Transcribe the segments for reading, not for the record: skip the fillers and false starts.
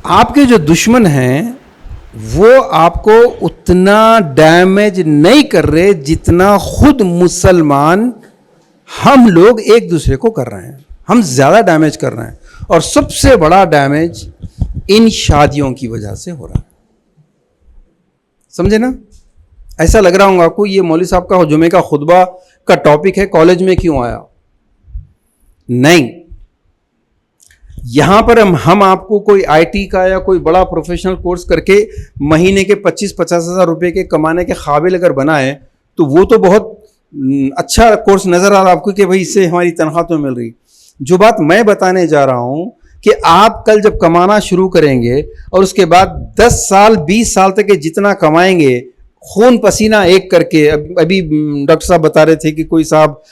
आपके जो दुश्मन हैं वो आपको उतना डैमेज नहीं कर रहे जितना खुद मुसलमान हम लोग एक दूसरे को कर रहे हैं। हम ज़्यादा डैमेज कर रहे हैं और सबसे बड़ा डैमेज इन शादियों की वजह से हो रहा है। समझे ना? ऐसा लग रहा होगा आपको ये मौलवी साहब का जुमे का खुतबा का टॉपिक है, कॉलेज में क्यों आया? नहीं, यहां पर हम आपको कोई आईटी का या कोई बड़ा प्रोफेशनल कोर्स करके महीने के 25-50 हज़ार रुपए के कमाने के काबिल अगर बनाए तो वो तो बहुत अच्छा कोर्स नजर आ रहा है आपको कि भाई इससे हमारी तनख्वाह तो मिल रही। जो बात मैं बताने जा रहा हूं कि आप कल जब कमाना शुरू करेंगे और उसके बाद 10 साल 20 साल तक जितना कमाएंगे खून पसीना एक करके, अभी डॉक्टर साहब बता रहे थे कि कोई साहब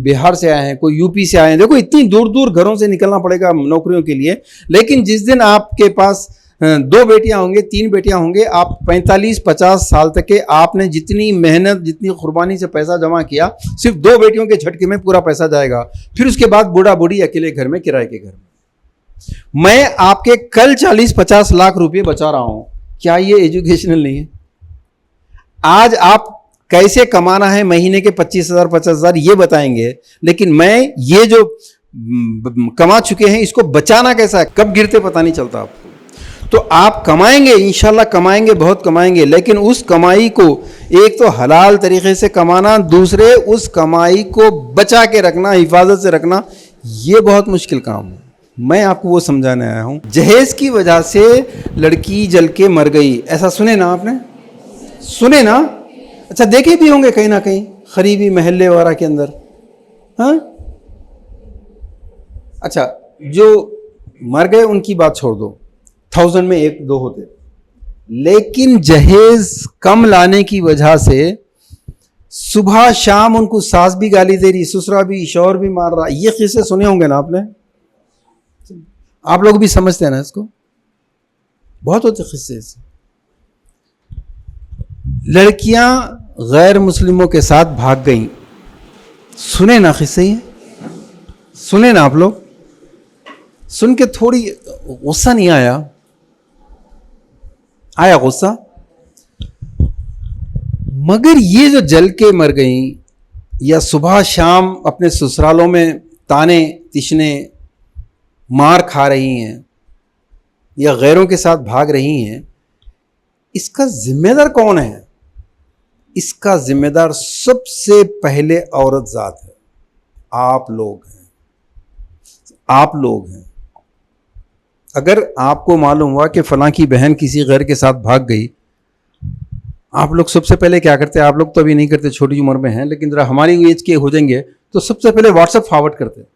बिहार से आए हैं, कोई यूपी से आए हैं। देखो इतनी दूर दूर घरों से निकलना पड़ेगा नौकरियों के लिए, लेकिन जिस दिन आपके पास 2 बेटियां होंगे 3 बेटियां होंगे, आप 45-50 साल तक के आपने जितनी मेहनत जितनी कुर्बानी से पैसा जमा किया सिर्फ 2 बेटियों के झटके में पूरा पैसा जाएगा। फिर उसके बाद बूढ़ा बूढ़ी अकेले घर में, किराए के घर में। मैं आपके कल 40-50 लाख रुपए बचा रहा हूं, क्या ये एजुकेशनल नहीं है? आज आप कैसे कमाना है महीने के 25,000 50,000 ये बताएंगे, लेकिन मैं ये जो कमा चुके हैं इसको बचाना कैसा है, कब गिरते पता नहीं चलता आपको। तो आप कमाएंगे, इंशाल्लाह कमाएंगे, बहुत कमाएंगे, लेकिन उस कमाई को एक तो हलाल तरीके से कमाना, दूसरे उस कमाई को बचा के रखना, हिफाजत से रखना, ये बहुत मुश्किल काम है। मैं आपको वो समझाने आया हूं। जहेज की वजह से लड़की जल के मर गई, ऐसा सुने ना आपने? सुने ना? अच्छा, देखे भी होंगे कहीं ना कहीं खरीबी महल्ले वगैरह के अंदर। हाँ, अच्छा, जो मर गए उनकी बात छोड़ दो, 1000 में 1-2 होते, लेकिन जहेज कम लाने की वजह से सुबह शाम उनको सास भी गाली दे रही, ससुरा भी, शौहर भी मार रहा। ये किस्से सुने होंगे ना आपने? आप लोग भी समझते हैं ना इसको? बहुत होते किस्से ऐसे। लड़कियां गैर मुस्लिमों के साथ भाग गईं, सुने ना किस्से? ये सुने ना आप लोग? सुन के थोड़ी गुस्सा नहीं आया? आया गुस्सा? मगर ये जो जल के मर गईं या सुबह शाम अपने ससुरालों में ताने तिशने मार खा रही हैं या गैरों के साथ भाग रही हैं, इसका जिम्मेदार कौन है? इसका जिम्मेदार सबसे पहले औरत जात है, आप लोग हैं। आप लोग हैं। अगर आपको मालूम हुआ कि फलां की बहन किसी गैर के साथ भाग गई, आप लोग सबसे पहले क्या करते हैं? आप लोग तो अभी नहीं करते, छोटी उम्र में हैं, लेकिन जरा हमारी एज के हो जाएंगे तो सबसे पहले व्हाट्सएप फॉरवर्ड करते हैं।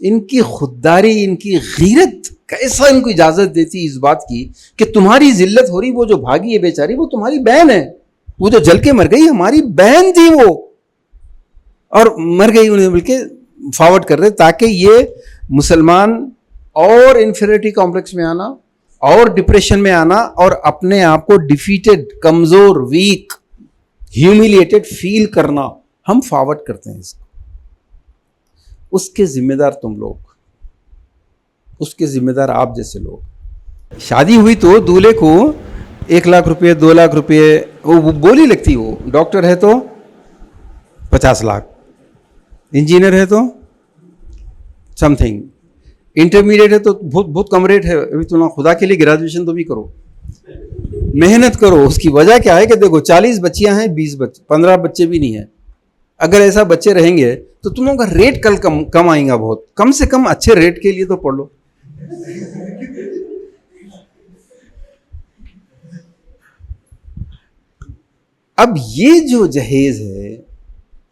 इनकी खुददारी, इनकी गीरत कैसा इनको इजाजत देती इस बात की कि तुम्हारी जिल्लत हो रही, वो जो भागी है बेचारी वो तुम्हारी बहन है, वो जो जल के मर गई हमारी बहन थी वो, और मर गई, उन्हें बल्कि फॉरवर्ड कर रहे ताकि ये मुसलमान और इन्फीरियरिटी कॉम्प्लेक्स में आना और डिप्रेशन में आना और अपने आप को डिफीटेड, कमजोर, वीक, ह्यूमिलिएटेड फील करना, हम फॉरवर्ड करते हैं इसको। उसके जिम्मेदार तुम लोग, उसके जिम्मेदार आप जैसे लोग। शादी हुई तो दूल्हे को 1 लाख रुपये 2 लाख रुपये वो बोली लगती, वो डॉक्टर है तो 50 लाख, इंजीनियर है तो समथिंग, इंटरमीडिएट है तो बहुत बहुत कम रेट है। अभी तुम खुदा के लिए ग्रेजुएशन तो भी करो, मेहनत करो। उसकी वजह क्या है कि देखो 40 बच्चियां हैं, 20 बच्चे, 15 बच्चे भी नहीं है। अगर ऐसा बच्चे रहेंगे तो तुम लोगों का रेट कल कम आएगा बहुत। कम से कम अच्छे रेट के लिए तो पढ़ लो। अब ये जो जहेज है,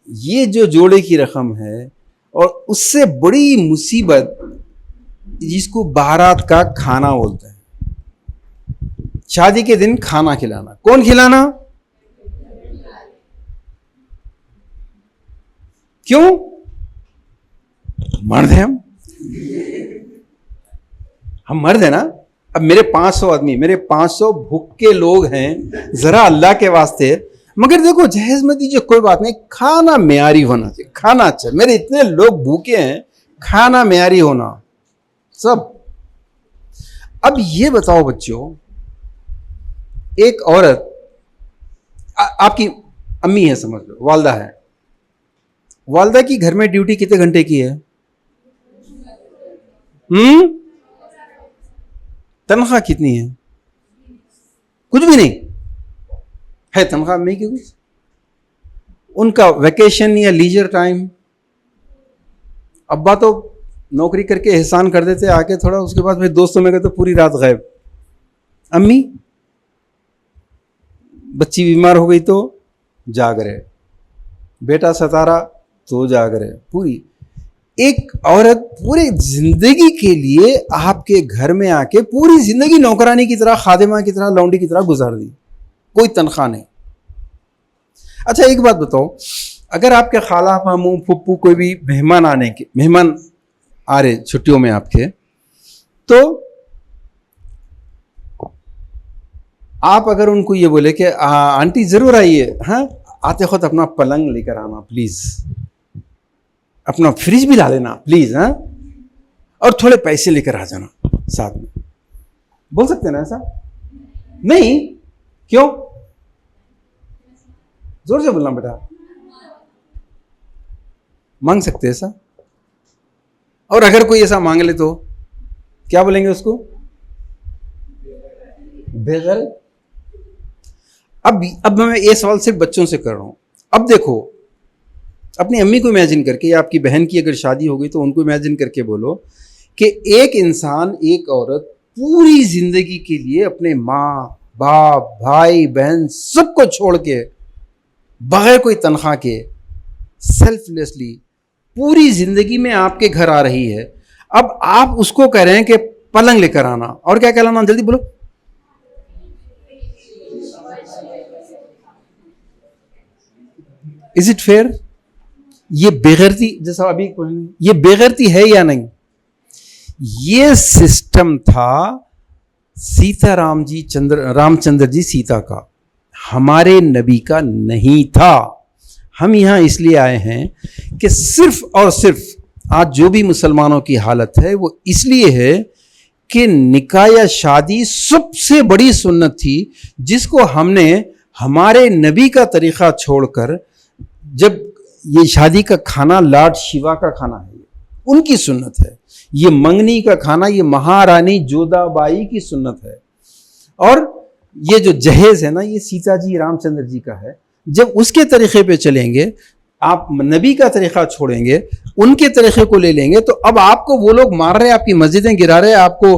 ये जो जोड़े की रकम है, और उससे बड़ी मुसीबत जिसको बारात का खाना बोलते हैं। शादी के दिन खाना खिलाना, कौन खिलाना? क्यों? मर्द हैं हम मर्द हैं ना। अब मेरे 500 आदमी, मेरे 500 भूखे लोग हैं, जरा अल्लाह के वास्ते। मगर देखो जहेज मत दीजिए, कोई बात नहीं, खाना मेयारी होना चाहिए, खाना अच्छा। मेरे इतने लोग भूखे हैं, खाना मेयारी होना सब। अब ये बताओ बच्चों, एक औरत आपकी अम्मी है, समझ लो वालदा है, वालदा की घर में ड्यूटी कितने घंटे की है? तनख्वाह कितनी है? कुछ भी नहीं है तनख्वाह अम्मी की कुछ? उनका वैकेशन या लीजर टाइम? अब्बा तो नौकरी करके एहसान कर देते आके थोड़ा, उसके बाद फिर दोस्तों में गए तो पूरी रात गायब। अम्मी, बच्ची बीमार हो गई तो जाग रहे, बेटा सता रहा तो जाग रहे। पूरी एक औरत पूरी जिंदगी के लिए आपके घर में आके पूरी जिंदगी नौकरानी की तरह, खादिमा की तरह, लौंडी की तरह गुजार दी, कोई तनख्वाह नहीं। अच्छा एक बात बताओ, अगर आपके खाला मामू फुप्पू कोई भी मेहमान आ रहे छुट्टियों में आपके, तो आप अगर उनको ये बोले कि आंटी जरूर आइए, हाँ आते वक्त अपना पलंग लेकर आना प्लीज, अपना फ्रिज भी ला लेना प्लीज, हाँ, और थोड़े पैसे लेकर आ जाना साथ में, बोल सकते हैं ना ऐसा? नहीं, क्यों? जोर से बोलना बेटा। मांग सकते हैं ऐसा? और अगर कोई ऐसा मांग ले तो क्या बोलेंगे उसको? बेगैर। अब मैं ये सवाल सिर्फ बच्चों से कर रहा हूं। अब देखो, अपनी अम्मी को इमेजिन करके, या आपकी बहन की अगर शादी हो गई तो उनको इमेजिन करके बोलो कि एक इंसान, एक औरत पूरी जिंदगी के लिए अपने माँ बाप भाई बहन सबको छोड़ के, बगैर कोई तनख्वाह के, सेल्फलेसली पूरी जिंदगी में आपके घर आ रही है। अब आप उसको कह रहे हैं कि पलंग लेकर आना, और क्या कहलाना, जल्दी बोलो। Is it fair? ये बेगैरती, जैसा अभी ये बेगैरती है या नहीं? ये सिस्टम था रामचंद्र जी सीता का, हमारे नबी का नहीं था। हम यहां इसलिए आए हैं कि सिर्फ और सिर्फ आज जो भी मुसलमानों की हालत है वो इसलिए है कि निकाह या शादी सबसे बड़ी सुन्नत थी, जिसको हमने हमारे नबी का तरीका छोड़कर, जब ये शादी का खाना लॉर्ड शिवा का खाना है, उनकी सुन्नत है, ये मंगनी का खाना ये महारानी जोधाबाई की सुन्नत है, और ये जो जहेज है ना, ये सीता जी रामचंद्र जी का है। जब उसके तरीके पे चलेंगे, आप नबी का तरीका छोड़ेंगे, उनके तरीके को ले लेंगे, तो अब आपको वो लोग मार रहे हैं, आपकी मस्जिदें गिरा रहे हैं, आपको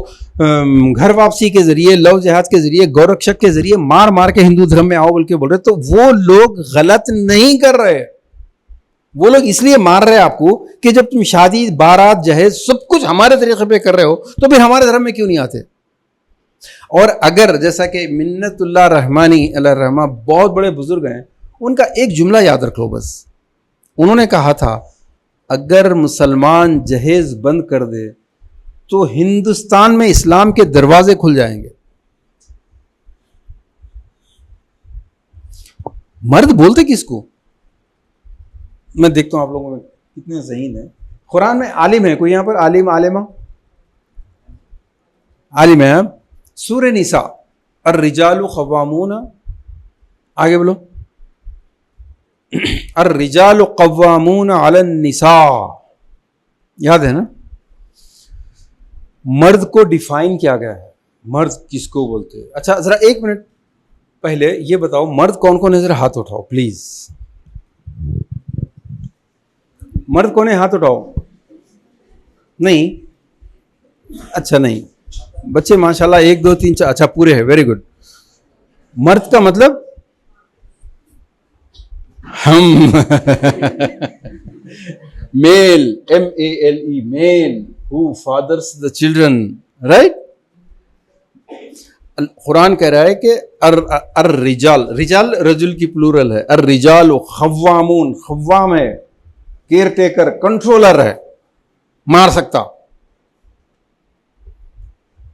घर वापसी के जरिए, लव जिहाद के जरिए, गौरक्षक के जरिए मार मार के हिंदू धर्म में आओ बोल के बोल रहे, तो वो लोग गलत नहीं कर रहे। वो लोग इसलिए मार रहे हैं आपको कि जब तुम शादी बारात जहेज सब कुछ हमारे तरीके पे कर रहे हो, तो फिर हमारे धर्म में क्यों नहीं आते? और अगर जैसा कि मिन्नतुल्लाह रहमानी अल्लाह रहमा, बहुत बड़े बुजुर्ग हैं, उनका एक जुमला याद रख लो बस। उन्होंने कहा था, अगर मुसलमान जहेज बंद कर दे तो हिंदुस्तान में इस्लाम के दरवाजे खुल जाएंगे। मर्द बोलते किसको? मैं देखता हूं आप लोगों में कितने ज़हीन है। कुरान में आलिम है कोई यहां पर? आलिम, आलिमा, आलिम है। सूरह निसा, अर्रिजालु क़व्वामून, आगे बोलो, अर्रिजालु क़व्वामून अलन निसा, याद है ना? मर्द को डिफाइन किया गया है, मर्द किसको बोलते हैं। अच्छा जरा एक मिनट पहले ये बताओ, मर्द कौन कौन है? जरा हाथ उठाओ प्लीज। मर्द कौन है? हाथ उठाओ। नहीं, अच्छा नहीं, बच्चे माशाल्लाह 1 2 3 4, अच्छा पूरे हैं, वेरी गुड। मर्द का मतलब हम male, MELE, male who fathers the children, right? Quran कह रहा है कि अर रिजाल, रिजाल रजुल की प्लूरल है, अर रिजाल खव्वामून, खव्वाम है केयर टेकर, कंट्रोलर है, मार सकता,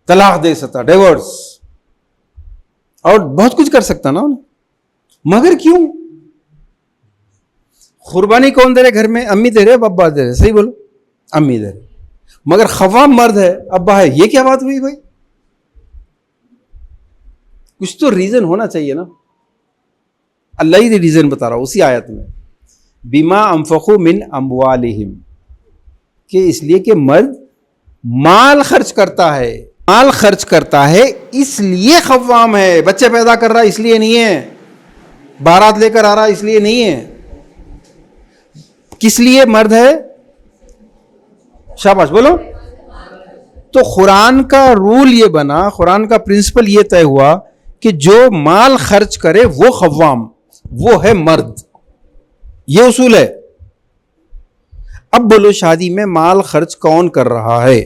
तलाक दे सकता, डिवोर्स, और बहुत कुछ कर सकता ना उन्हें। मगर क्यों? कुर्बानी कौन दे रहे घर में? अम्मी दे रहे, अब्बा दे रहे, सही बोलो, अम्मी दे रहे। मगर खवाम मर्द है, अब्बा है, ये क्या बात हुई भाई? कुछ तो रीजन होना चाहिए ना। अल्लाह ही रीजन बता रहा हूं उसी आयत में, बिमा अनफक़ू मिन अम्वालिहिम, कि इसलिए कि मर्द माल खर्च करता है, माल खर्च करता है इसलिए खव्वाम है। बच्चे पैदा कर रहा है इसलिए नहीं है, बारात लेकर आ रहा है इसलिए नहीं है। किस लिए मर्द है? शाबाश बोलो। तो कुरान का रूल ये बना, कुरान का प्रिंसिपल ये तय हुआ कि जो माल खर्च करे वो खव्वाम, वो है मर्द। ये उसूल है। अब बोलो शादी में माल खर्च कौन कर रहा है?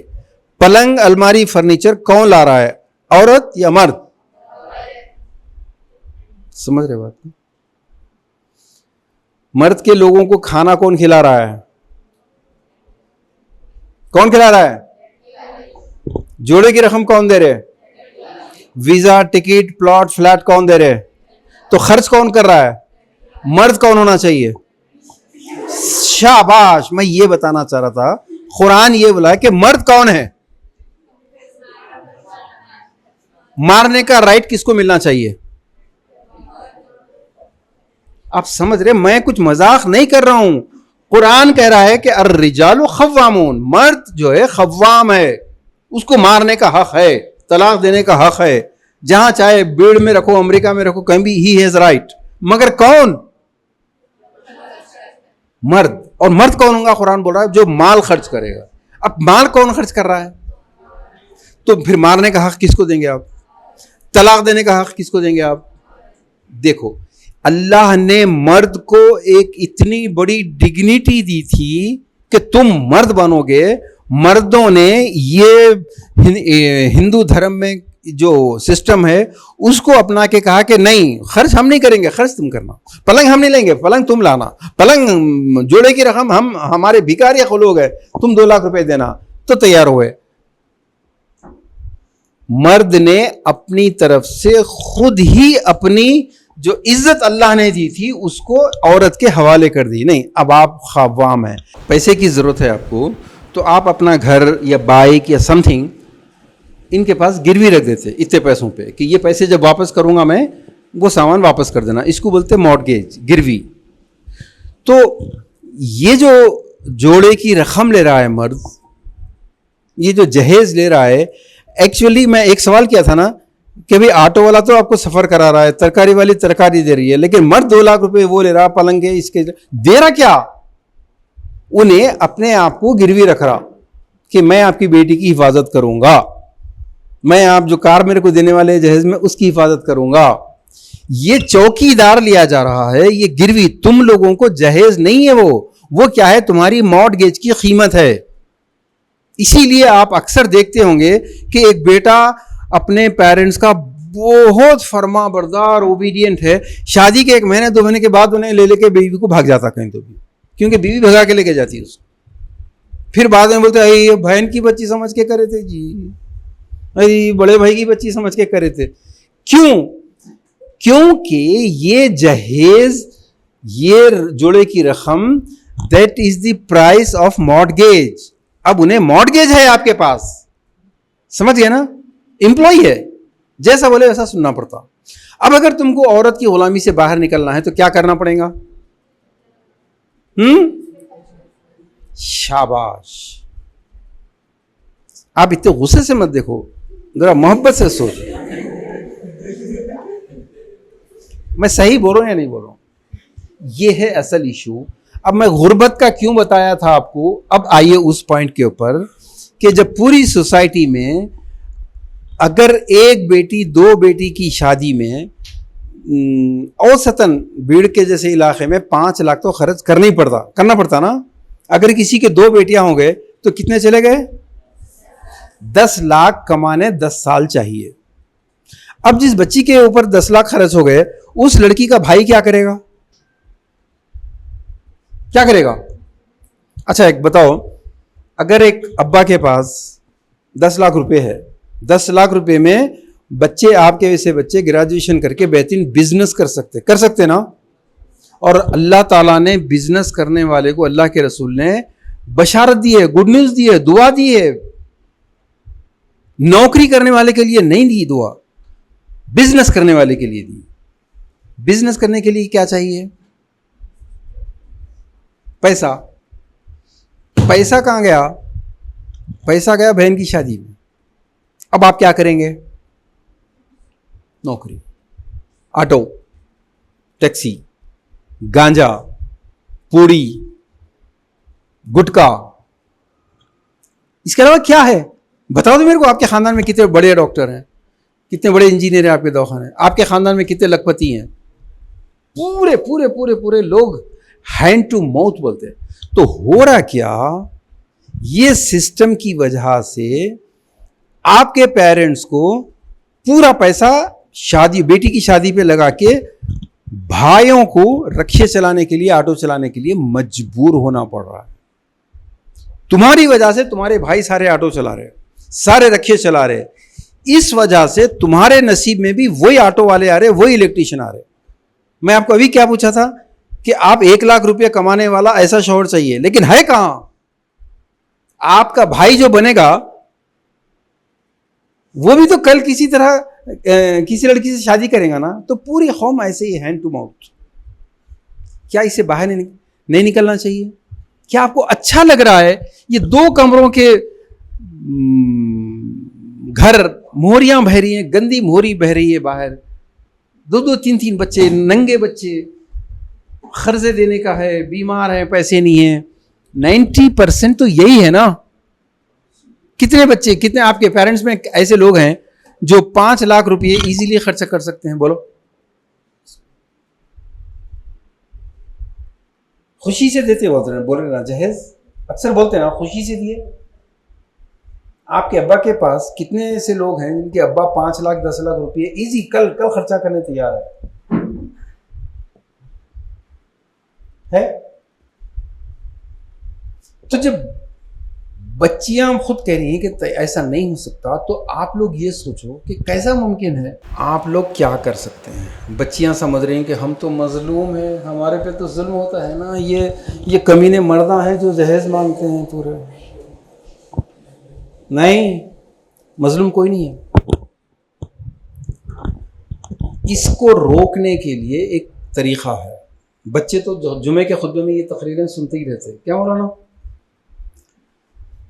पलंग, अलमारी, फर्नीचर कौन ला रहा है, औरत या मर्द? समझ रहे बात को? मर्द के लोगों को खाना कौन खिला रहा है? कौन खिला रहा है? जोड़े की रकम कौन दे रहे? वीजा, टिकट, प्लॉट, फ्लैट कौन दे रहे? तो खर्च कौन कर रहा है? मर्द कौन होना चाहिए? शाबाश। मैं ये बताना चाह रहा था, कुरान ये बोला है कि मर्द कौन है। मारने का राइट किसको मिलना चाहिए? आप समझ रहे? मैं कुछ मजाक नहीं कर रहा हूं। कुरान कह रहा है कि अर्रिजालु खव्वामून, मर्द जो है खव्वाम है, उसको मारने का हक है, तलाक देने का हक है, जहां चाहे बीड़ में रखो, अमेरिका में रखो, कहीं भी ही हैज राइट। मगर कौन? मर्द। और मर्द कौन होगा? कुरान बोल रहा है जो माल खर्च करेगा। अब माल कौन खर्च कर रहा है? तो फिर मारने का हक किसको देंगे आप? तलाक देने का हक किसको देंगे आप? देखो, अल्लाह ने मर्द को एक इतनी बड़ी डिग्निटी दी थी कि तुम मर्द बनोगे। मर्दों ने ये हिंदू धर्म में जो सिस्टम है उसको अपना के कहा कि नहीं, खर्च हम नहीं करेंगे, खर्च तुम करना। पलंग हम नहीं लेंगे, पलंग तुम लाना। पलंग जोड़े की रकम हम, हमारे भिखारी लोग हैं, तुम 2 लाख रुपए देना। तो तैयार हुए। मर्द ने अपनी तरफ से खुद ही अपनी जो इज्जत अल्लाह ने दी थी उसको औरत के हवाले कर दी। नहीं, अब आप खव्वाम हैं, पैसे की जरूरत है आपको, तो आप अपना घर या बाइक या समथिंग इनके पास गिरवी रख देते इतने पैसों पे कि ये पैसे जब वापस करूंगा मैं, वो सामान वापस कर देना। इसको बोलते मॉर्गेज, गिरवी। तो ये जो जोड़े की रकम ले रहा है मर्द, ये जो जहेज ले रहा है, एक्चुअली मैं एक सवाल किया था ना कि भाई ऑटो वाला तो आपको सफर करा रहा है, तरकारी वाली तरकारी दे रही है, लेकिन मर्द 2 लाख रुपए वो ले रहा, पलंग के इसके दे रहा क्या? उन्हें अपने आप को गिरवी रख रहा कि मैं आपकी बेटी की हिफाजत करूंगा, मैं आप जो कार मेरे को देने वाले जहेज में उसकी हिफाजत करूंगा। ये चौकीदार लिया जा रहा है, ये गिरवी। तुम लोगों को जहेज नहीं है, वो क्या है? तुम्हारी मॉर्गेज की कीमत है। इसीलिए आप अक्सर देखते होंगे कि एक बेटा अपने पेरेंट्स का बहुत फर्मा बरदार ओबीडियंट है, शादी के 1 महीने 2 महीने के बाद उन्हें ले लेके बीवी को भाग जाता कहीं तो भी, क्योंकि बीवी भगा के लेके जाती है उसको। फिर बाद में बोलते अरे बहन की बच्ची समझ के करे थे जी, अरे बड़े भाई की बच्ची समझ के करे थे। क्यों? क्योंकि ये जहेज, ये जोड़े की रकम, that is the price of mortgage. अब उन्हें मॉर्गेज है आपके पास, समझ गए ना? एम्प्लॉय है, जैसा बोले वैसा सुनना पड़ता। अब अगर तुमको औरत की गुलामी से बाहर निकलना है तो क्या करना पड़ेगा? शाबाश। आप इतने गुस्से से मत देखो, जरा मोहब्बत से सोचो। मैं सही बोल रहा हूं या नहीं बोल रहा हूं? ये है असल इशू। अब मैं गुर्बत का क्यों बताया था आपको, अब आइए उस पॉइंट के ऊपर कि जब पूरी सोसाइटी में अगर 1 बेटी 2 बेटी की शादी में औसतन भीड़ के जैसे इलाके में 5 लाख तो खर्च करना पड़ता ना। अगर किसी के 2 बेटियां हो गए तो कितने चले गए? 10 लाख कमाने 10 साल चाहिए। अब जिस बच्ची के ऊपर 10 लाख खर्च हो गए, उस लड़की का भाई क्या करेगा? क्या करेगा? अच्छा एक बताओ, अगर एक अब्बा के पास 10 लाख रुपए है, 10 लाख रुपए में बच्चे, आपके वैसे बच्चे ग्रेजुएशन करके बेहतरीन बिजनेस कर सकते ना। और अल्लाह ताला ने बिजनेस करने वाले को, अल्लाह के रसूल ने बशारत दी है, गुड न्यूज दी है, दुआ दी है। नौकरी करने वाले के लिए नहीं दी दुआ। बिजनेस करने वाले के लिए दी। बिजनेस करने के लिए क्या चाहिए? पैसा। पैसा कहां गया? पैसा गया बहन की शादी में। अब आप क्या करेंगे? नौकरी, ऑटो, टैक्सी, गांजा, पूड़ी, गुटखा, इसके अलावा क्या है? बताओ तो मेरे को। आपके खानदान में कितने बड़े डॉक्टर हैं, कितने बड़े इंजीनियर हैं आपके दवाखाने, आपके खानदान में कितने लखपति हैं? पूरे पूरे पूरे पूरे लोग हैंड टू माउथ बोलते हैं। तो हो रहा क्या, ये सिस्टम की वजह से आपके पेरेंट्स को पूरा पैसा शादी, बेटी की शादी पे लगा के भाइयों को रक्शे चलाने के लिए, ऑटो चलाने के लिए मजबूर होना पड़ रहा है। तुम्हारी वजह से तुम्हारे भाई सारे ऑटो चला रहे, सारे रक्शे चला रहे। इस वजह से तुम्हारे नसीब में भी वही ऑटो वाले आ रहे, वही इलेक्ट्रिशियन आ रहे। मैं आपको अभी क्या पूछा था कि आप 1 लाख रुपए कमाने वाला ऐसा शौहर चाहिए, लेकिन है कहां? आपका भाई जो बनेगा वो भी तो कल किसी तरह किसी लड़की से शादी करेगा ना, तो पूरी कौम ऐसे ही हैंड टू माउथ। क्या इससे बाहर नहीं निकलना चाहिए? क्या आपको अच्छा लग रहा है ये 2 कमरों के घर, मोहरियां बह रही हैं, गंदी मोहरी बह रही है बाहर, 2-2 3-3 बच्चे, नंगे बच्चे, खर्चे देने का है, बीमार हैं, पैसे नहीं है। 90% तो यही है ना। कितने बच्चे, कितने आपके पेरेंट्स में ऐसे लोग हैं जो 5 लाख रुपए इजीली खर्च कर सकते हैं? बोलो। खुशी से देते बोलते हैं, बोल रहे ना जहेज, अक्सर बोलते हैं ना खुशी से दिए। आपके अब्बा के पास कितने ऐसे लोग हैं जिनके अब्बा 5 लाख 10 लाख रुपए इजी कल खर्चा करने तैयार है? तो जब बच्चियां खुद कह रही हैं कि ऐसा नहीं हो सकता, तो आप लोग ये सोचो कि कैसा मुमकिन है। आप लोग क्या कर सकते हैं? बच्चियां समझ रही हैं कि हम तो मजलूम हैं, हमारे पे तो जुल्म होता है ना, ये कमीने मर्दा हैं जो जहेज मांगते हैं पूरे। नहीं, मजलूम कोई नहीं है। इसको रोकने के लिए एक तरीका है। बच्चे तो जुमे के खुतबे में ये तकरीरें सुनते ही रहते हैं। क्या मौलाना,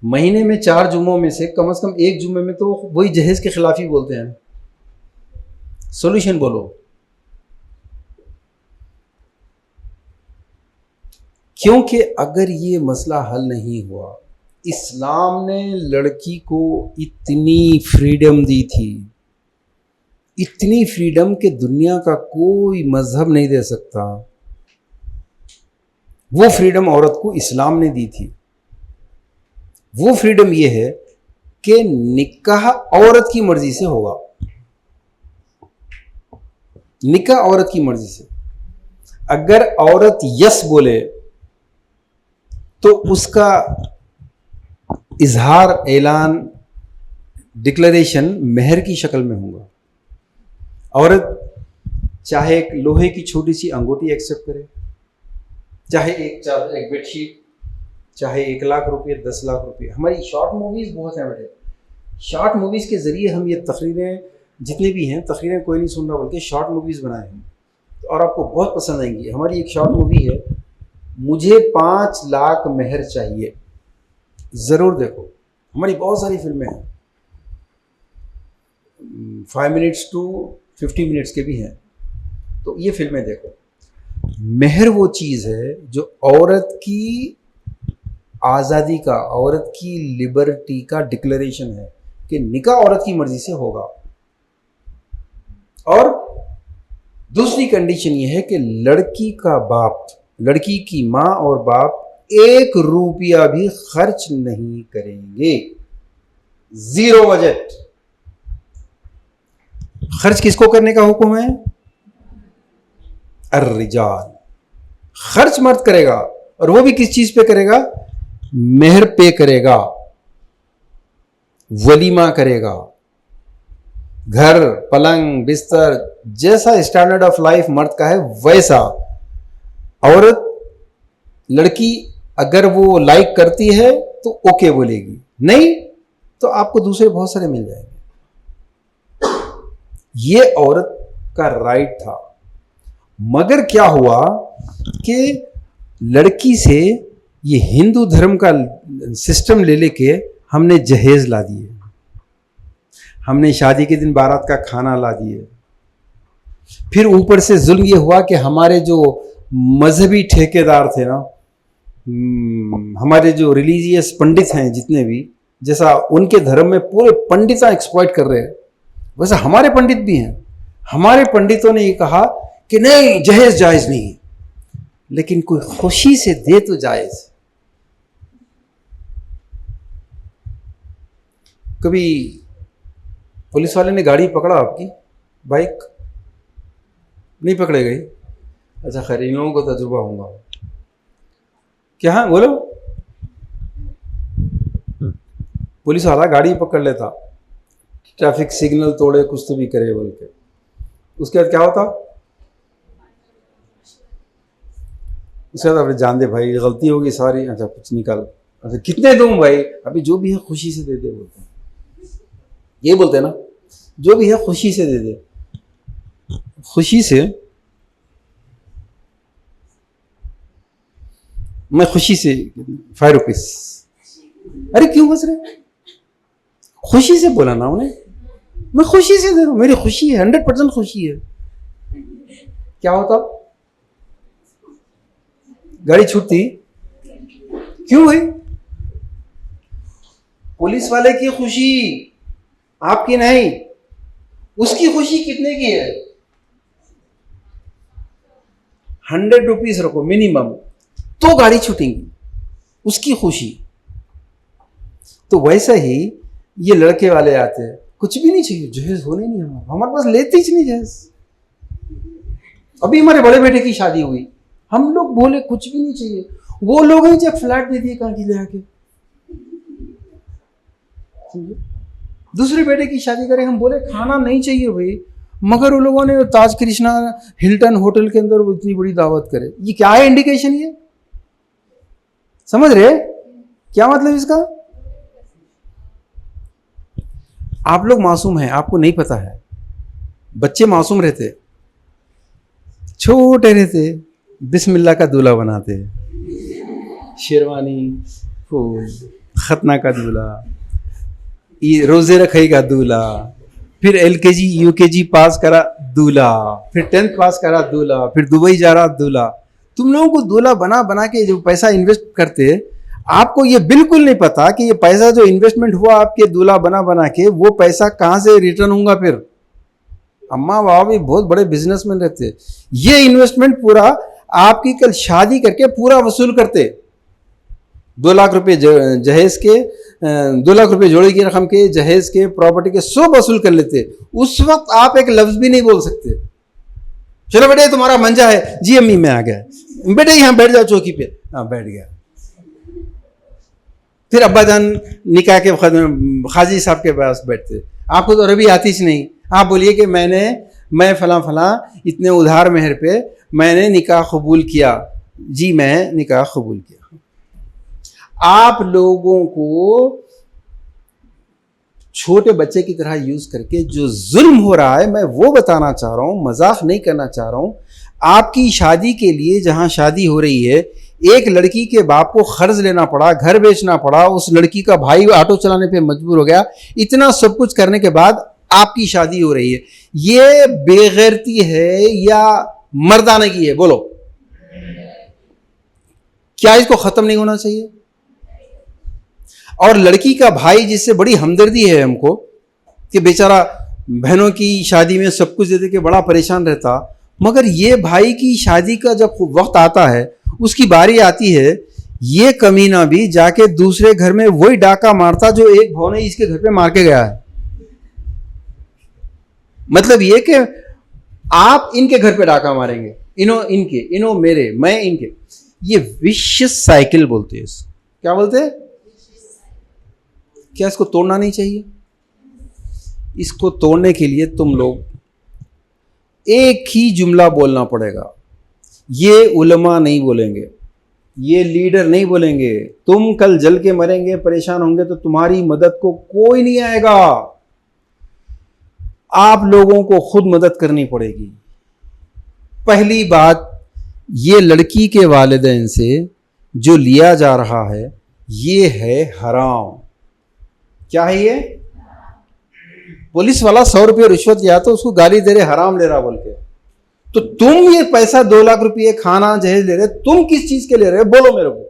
महीने में 4 जुम्मों में से कम 1 जुम्मे में तो वही जहेज के खिलाफ ही बोलते हैं। सॉल्यूशन बोलो। क्योंकि अगर ये मसला हल नहीं हुआ, इस्लाम ने लड़की को इतनी फ्रीडम दी थी, इतनी फ्रीडम कि दुनिया का कोई मजहब नहीं दे सकता। वो फ्रीडम औरत को इस्लाम ने दी थी। वो फ्रीडम ये है कि निकाह औरत की मर्जी से होगा। निकाह औरत की मर्जी से। अगर औरत यस बोले तो उसका इजहार, ऐलान, डिक्लेरेशन मेहर की शक्ल में होगा। औरत चाहे एक लोहे की छोटी सी अंगूठी एक्सेप्ट करे, चाहे एक बेडशीट, चाहे 1 लाख रुपए, 10 लाख रुपए। हमारी शॉर्ट मूवीज़ बहुत हैं बेटे। शॉर्ट मूवीज़ के ज़रिए हम ये तकरीरें जितनी भी हैं, तकरीरें कोई नहीं सुन रहा बल्कि शॉर्ट मूवीज़ बनाए हैं, और आपको बहुत पसंद आएंगी। हमारी एक शॉर्ट मूवी है, मुझे 5 लाख मेहर चाहिए, ज़रूर देखो। हमारी बहुत सारी फिल्में हैं, 5 मिनट्स टू 50 मिनट्स के भी हैं, तो ये फिल्में देखो। मेहर वो चीज़ है जो औरत की आज़ादी का, औरत की लिबर्टी का डिक्लेरेशन है कि निकाह औरत की मर्जी से होगा। और दूसरी कंडीशन ये है कि लड़की का बाप, लड़की की माँ और बाप 1 रुपया भी खर्च नहीं करेंगे। 0 बजट। खर्च किसको करने का हुक्म है? अर्रिजाल। खर्च मर्द करेगा, और वो भी किस चीज पे करेगा? मेहर पे करेगा, वलीमा करेगा, घर, पलंग, बिस्तर, जैसा स्टैंडर्ड ऑफ लाइफ मर्द का है वैसा। औरत, लड़की अगर वो लाइक करती है तो ओके बोलेगी, नहीं तो आपको दूसरे बहुत सारे मिल जाएंगे। ये औरत का राइट था। मगर क्या हुआ कि लड़की से ये हिंदू धर्म का सिस्टम ले लेके हमने जहेज ला दिए, हमने शादी के दिन बारात का खाना ला दिए। फिर ऊपर से जुल्म ये हुआ कि हमारे जो मजहबी ठेकेदार थे ना, हमारे जो रिलीजियस पंडित हैं जितने भी, जैसा उनके धर्म में पूरे पंडित एक्सप्लॉइट कर रहे हैं, वैसे हमारे पंडित भी हैं। हमारे पंडितों ने ये कहा कि नहीं, जहेज जायज नहीं है, लेकिन कोई खुशी से दे तो जायज। कभी पुलिस वाले ने गाड़ी पकड़ा आपकी, बाइक नहीं पकड़े गई? अच्छा खैर, इन लोगों को तजुर्बा होगा। क्या? हाँ बोलो। पुलिस वाला गाड़ी पकड़ लेता, ट्रैफिक सिग्नल तोड़े, कुछ तो भी करे बोल के, उसके बाद क्या होता? उसके बाद जान दे भाई, गलती होगी सारी। अच्छा कुछ निकाल, अच्छा कितने दूं भाई? अभी जो भी है खुशी से दे दे बोलते हैं, ये बोलते हैं ना, जो भी है खुशी से दे दे, खुशी से। मैं खुशी से 5 रुपीज। अरे क्यों हंस रहे? खुशी से बोला ना उन्हें, मैं खुशी से दे रहा हूं, मेरी खुशी है, 100% खुशी है। क्या होता? गाड़ी छूटती। क्यों भाई? पुलिस वाले की खुशी, आपकी नहीं। उसकी खुशी कितने की है? 100 रुपीज रखो मिनिमम, तो गाड़ी छूटेंगी, उसकी खुशी। तो वैसा ही ये लड़के वाले आते हैं, कुछ भी नहीं चाहिए, जहेज होने नहीं, हमारे पास लेते ही नहीं जहेज। अभी हमारे बड़े बेटे की शादी हुई, हम लोग बोले कुछ भी नहीं चाहिए, वो लोग ही जब फ्लैट दे दिए कहाँ की ले आके। दूसरे बेटे की शादी करें, हम बोले खाना नहीं चाहिए भाई, मगर वो लोगों ने ताज कृष्णा हिल्टन होटल के अंदर वो इतनी बड़ी दावत करे। ये क्या है इंडिकेशन? ये समझ रहे क्या मतलब इसका? आप लोग मासूम हैं, आपको नहीं पता है। बच्चे मासूम रहते, छोटे रहते, बिस्मिल्लाह का दूल्हा बनाते, शेरवानी, फूल, खतना का दूल्हा, रोजे रखई का दूल्हा, फिर LKG UKG पास करा दूल्हा, फिर 10th पास करा दूल्हा, फिर दुबई जा रहा दूल्हा। तुम लोगों को दूल्हा बना बना के जो पैसा इन्वेस्ट करते, आपको ये बिल्कुल नहीं पता कि ये पैसा जो इन्वेस्टमेंट हुआ आपके दूल्हा बना बना के, वो पैसा कहाँ से रिटर्न होगा। फिर अम्मा बाबा भी बहुत बड़े बिजनेसमैन रहते, ये इन्वेस्टमेंट पूरा आपकी कल शादी करके पूरा वसूल करते। 2 लाख रुपए जहेज के, 2 लाख रुपए जोड़े की रकम के, जहेज के, प्रॉपर्टी के सब वसूल कर लेते। उस वक्त आप एक लफ्ज भी नहीं बोल सकते। चलो बेटे तुम्हारा मंजा है, जी अम्मी मैं आ गया, बेटे यहाँ बैठ जाओ चौकी पे, हाँ बैठ गया। फिर अब्बा जान निकाह के खाजी साहब के पास बैठते, आपको तो अरबी आती ही नहीं, आप बोलिए कि मैं फला फला इतने उधार मेहर पे मैंने निकाह कबूल किया, जी मैं निकाह कबूल किया। आप लोगों को छोटे बच्चे की तरह यूज करके जो जुल्म हो रहा है, मैं वो बताना चाह रहा हूं, मजाक नहीं करना चाह रहा हूं। आपकी शादी के लिए जहां शादी हो रही है, एक लड़की के बाप को कर्ज लेना पड़ा, घर बेचना पड़ा, उस लड़की का भाई ऑटो चलाने पे मजबूर हो गया, इतना सब कुछ करने के बाद आपकी शादी हो रही है। ये बेगैरती है या मर्दानगी की है? बोलो, क्या इसको खत्म नहीं होना चाहिए? और लड़की का भाई जिससे बड़ी हमदर्दी है हमको कि बेचारा बहनों की शादी में सब कुछ दे दे के बड़ा परेशान रहता, मगर ये भाई की शादी का जब वक्त आता है, उसकी बारी आती है, ये कमीना भी जाके दूसरे घर में वही डाका मारता जो एक भौने इसके घर पे मार के गया है। मतलब ये कि आप इनके घर पे डाका मारेंगे, इनो मेरे, मैं इनके। ये विशियस साइकिल बोलते हैं। क्या बोलते हैं? क्या इसको तोड़ना नहीं चाहिए? इसको तोड़ने के लिए तुम लोग एक ही जुमला बोलना पड़ेगा। ये उलमा नहीं बोलेंगे, ये लीडर नहीं बोलेंगे। तुम कल जल के मरेंगे, परेशान होंगे, तो तुम्हारी मदद को कोई नहीं आएगा। आप लोगों को खुद मदद करनी पड़ेगी। पहली बात, ये लड़की के वालिदैन से जो लिया जा रहा है ये है हराम। क्या है ये? पुलिस वाला 100 रुपये रिश्वत लिया तो उसको गाली दे रहे हराम ले रहा बोल के, तो तुम ये पैसा 2 लाख रुपये खाना जहेज ले रहे, तुम किस चीज के ले रहे हो? बोलो मेरे को,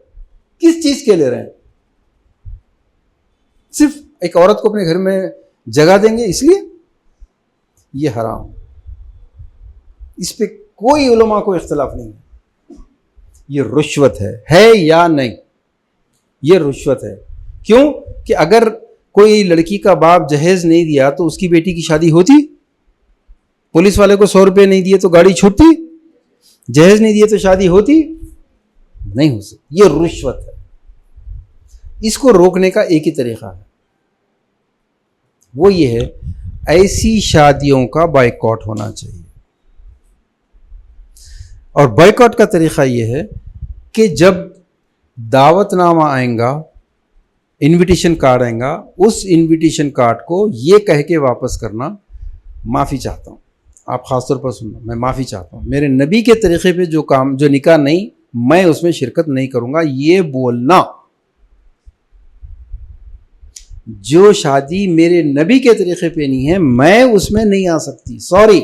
किस चीज के ले रहे हैं? सिर्फ एक औरत को अपने घर में जगह देंगे इसलिए? ये हराम, इस पे कोई उलमा को इख्तिलाफ नहीं है। ये रुश्वत है या नहीं? ये रुश्वत है। क्यों? कि अगर कोई लड़की का बाप जहेज नहीं दिया तो उसकी बेटी की शादी होती? पुलिस वाले को 100 रुपये नहीं दिए तो गाड़ी छूटती? जहेज नहीं दिए तो शादी होती? नहीं हो सकती। ये रुश्वत है। इसको रोकने का एक ही तरीका है, वो ये है, ऐसी शादियों का बायकॉट होना चाहिए। और बायकॉट का तरीका ये है कि जब दावतनामा आएगा, इनविटेशन कार्ड आएगा, उस इनविटेशन कार्ड को ये कह के वापस करना, माफ़ी चाहता हूँ। आप ख़ासतौर पर सुनना, मैं माफ़ी चाहता हूँ, मेरे नबी के तरीक़े पे जो निकाह नहीं, मैं उसमें शिरकत नहीं करूँगा, ये बोलना। जो शादी मेरे नबी के तरीक़े पे नहीं है, मैं उसमें नहीं आ सकती, सॉरी।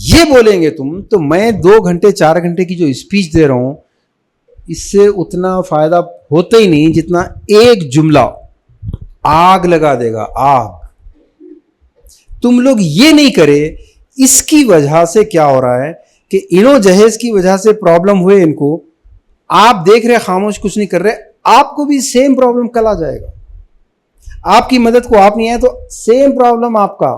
ये बोलेंगे तुम तो मैं 2 घंटे 4 घंटे की जो स्पीच दे रहा हूँ, इससे उतना फ़ायदा होता ही नहीं जितना एक जुमला आग लगा देगा, आग। तुम लोग ये नहीं करे, इसकी वजह से क्या हो रहा है कि इनो जहेज की वजह से प्रॉब्लम हुए इनको, आप देख रहे खामोश कुछ नहीं कर रहे, आपको भी सेम प्रॉब्लम कल आ जाएगा। आपकी मदद को आप नहीं आए तो सेम प्रॉब्लम आपका।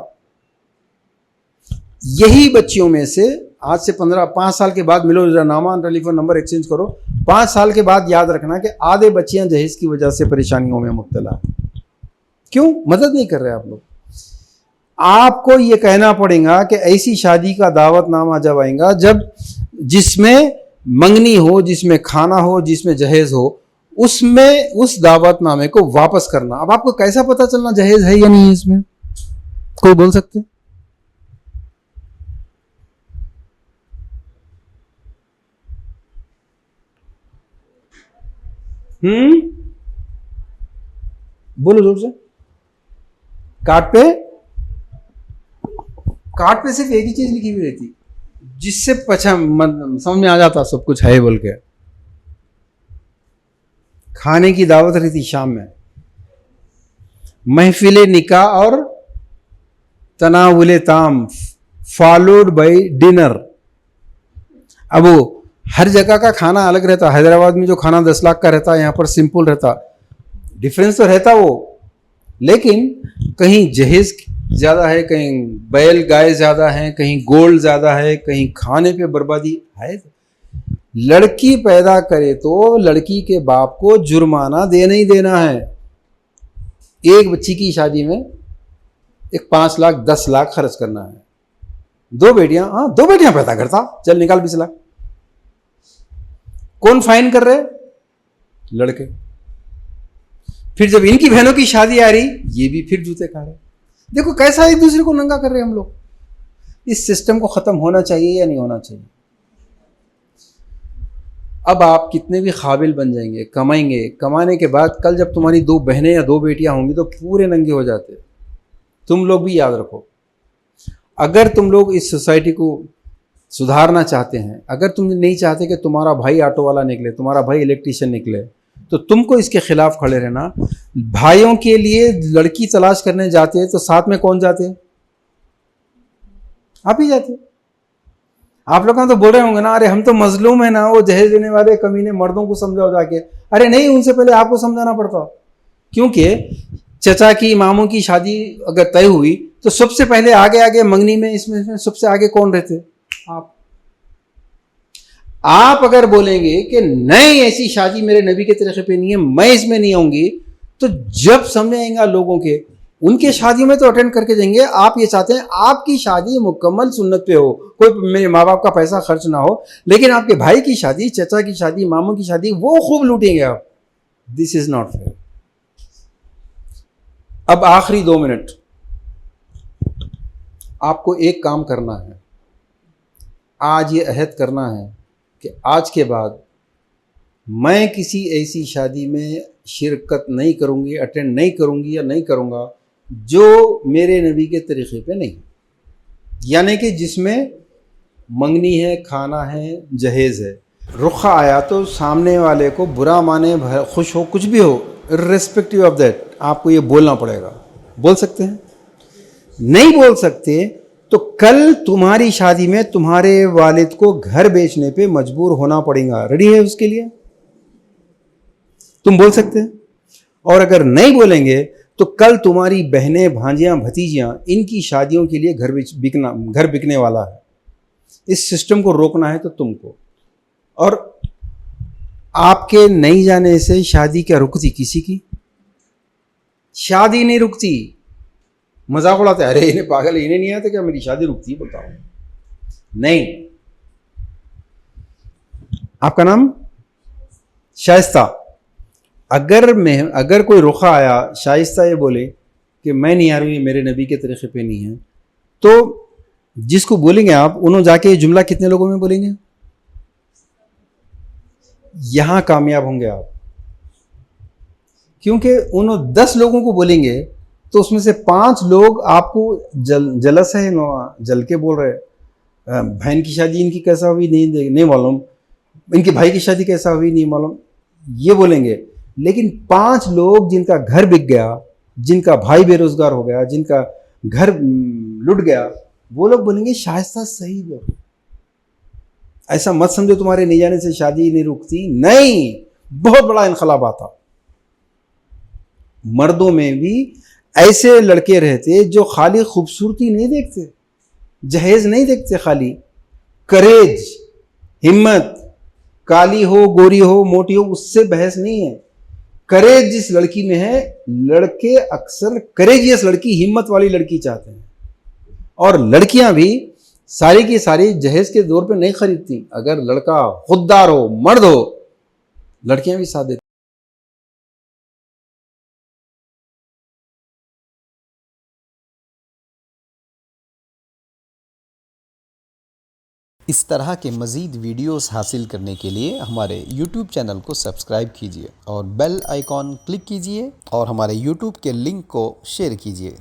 यही बच्चियों में से आज से 5 साल के बाद मिलो, जरा नामा टेलीफोन नंबर एक्सचेंज करो, 5 साल के बाद याद रखना कि आधे बच्चियां जहेज की वजह से परेशानियों में मुब्तला। क्यों? मदद नहीं कर रहे आप लोग। आपको ये कहना पड़ेगा कि ऐसी शादी का दावतनामा जब आएगा, जब जिसमें मंगनी हो, जिसमें खाना हो, जिसमें जहेज हो, उसमें उस दावतनामे को वापस करना। अब आपको कैसा पता चलना जहेज है या नहीं है इसमें? कोई बोल सकते? बोलो जोर से। कार्ड पे सिर्फ एक ही चीज लिखी हुई रहती जिससे समझ में आ जाता सब कुछ है बोल के। खाने की दावत रहती शाम में, महफिल निकाह और तनावुल ताम फॉलोड बाय डिनर। अब वो हर जगह का खाना अलग रहता। हैदराबाद में जो खाना 10 लाख का रहता है, यहाँ पर सिंपल रहता। डिफरेंस तो रहता वो, लेकिन कहीं जहेज ज़्यादा है, कहीं बैल गाय ज़्यादा है, कहीं गोल्ड ज़्यादा है, कहीं खाने पे बर्बादी है। लड़की पैदा करे तो लड़की के बाप को जुर्माना देना ही देना है। एक बच्ची की शादी में एक 5 लाख 10 लाख खर्च करना है। 2 बेटियां, हाँ 2 बेटियां पैदा करता, चल निकाल 20 लाख। कौन फाइन कर रहे? लड़के। फिर जब इनकी बहनों की शादी आ रही, ये भी फिर जूते खा रहे। देखो कैसा एक दूसरे को नंगा कर रहे हैं हम लोग। इस सिस्टम को खत्म होना चाहिए या नहीं होना चाहिए? अब आप कितने भी काबिल बन जाएंगे, कमाएंगे, कमाने के बाद कल जब तुम्हारी 2 बहनें या 2 बेटियां होंगी तो पूरे नंगे हो जाते। तुम लोग भी याद रखो, अगर तुम लोग इस सोसाइटी को सुधारना चाहते हैं, अगर तुम नहीं चाहते कि तुम्हारा भाई ऑटो वाला निकले, तुम्हारा भाई इलेक्ट्रीशियन निकले, तो तुमको इसके खिलाफ खड़े रहना। भाइयों के लिए लड़की तलाश करने जाते हैं तो साथ में कौन जाते हैं? आप ही जाते। आप लोग तो बोल रहे होंगे ना, अरे हम तो मजलूम है ना, वो जहेज देने वाले कमीने मर्दों को समझाओ जाके। अरे नहीं, उनसे पहले आपको समझाना पड़ता। क्योंकि चचा की मामों की शादी अगर तय हुई तो सबसे पहले आगे आगे मंगनी में इसमें सबसे आगे कौन रहते? आप अगर बोलेंगे कि नहीं ऐसी शादी मेरे नबी के तरीके पे नहीं है, मैं इसमें नहीं आऊंगी, तो जब समझ आएगा लोगों के, उनके शादी में तो अटेंड करके जाएंगे। आप ये चाहते हैं आपकी शादी मुकम्मल सुन्नत पे हो, कोई मेरे माँ बाप का पैसा खर्च ना हो, लेकिन आपके भाई की शादी, चचा की शादी, मामू की शादी वो खूब लूटेंगे आप। This is not fair. अब आखिरी 2 मिनट, आपको एक काम करना है, आज ये अहद करना है कि आज के बाद मैं किसी ऐसी शादी में शिरकत नहीं करूँगी, अटेंड नहीं करूँगी या नहीं करूँगा जो मेरे नबी के तरीक़े पे नहीं, यानी कि जिसमें मंगनी है, खाना है, जहेज़ है। रुखा आया तो सामने वाले को बुरा माने, खुश हो, कुछ भी हो, इर्रेस्पेक्टिव ऑफ दैट आपको ये बोलना पड़ेगा। बोल सकते हैं? नहीं बोल सकते तो कल तुम्हारी शादी में तुम्हारे वालिद को घर बेचने पे मजबूर होना पड़ेगा। रेडी है उसके लिए? तुम बोल सकते हैं? और अगर नहीं बोलेंगे तो कल तुम्हारी बहनें, भांजियां, भतीजियां, इनकी शादियों के लिए घर बिकने वाला है। इस सिस्टम को रोकना है तो तुमको। और आपके नहीं जाने से शादी क्या रुकती किसी की? शादी नहीं रुकती। मजाक उड़ाते, अरे इन्हें पागल, इन्हें नहीं आता क्या मेरी शादी रुकती? बताओ। नहीं। आपका नाम? शाइस्ता। अगर कोई रुखा आया, शाइस्ता ये बोले कि मैं नहीं आ रही, मेरे नबी के तरीक़े पे नहीं है, तो जिसको बोलेंगे आप, उन्होंने जाके ये जुमला कितने लोगों में बोलेंगे? यहां कामयाब होंगे आप, क्योंकि उन्होंने 10 लोगों को बोलेंगे तो उसमें से 5 लोग आपको जलस है, जल के बोल रहे, बहन की शादी इनकी कैसा हुई नहीं मालूम, इनके भाई की शादी कैसा हुई नहीं मालूम, ये बोलेंगे। लेकिन 5 लोग जिनका घर बिक गया, जिनका भाई बेरोजगार हो गया, जिनका घर लुट गया, वो लोग बोलेंगे शाइस्ता सही बोल। ऐसा मत समझो तुम्हारे नहीं जाने से शादी नहीं रुकती। नहीं, बहुत बड़ा इनकलाब आता। मर्दों में भी ऐसे लड़के रहते जो खाली खूबसूरती नहीं देखते, जहेज नहीं देखते, खाली करेज, हिम्मत, काली हो, गोरी हो, मोटी हो, उससे बहस नहीं है। करेज जिस लड़की में है, लड़के अक्सर करेजियस लड़की, हिम्मत वाली लड़की चाहते हैं। और लड़कियां भी सारी की सारी जहेज के दौर पे नहीं खरीदती। अगर लड़का खुददार हो, मर्द हो, लड़कियां भी साथ देती। इस तरह के मज़ीद वीडियोस हासिल करने के लिए हमारे YouTube चैनल को सब्सक्राइब कीजिए और बेल आइकॉन क्लिक कीजिए और हमारे YouTube के लिंक को शेयर कीजिए।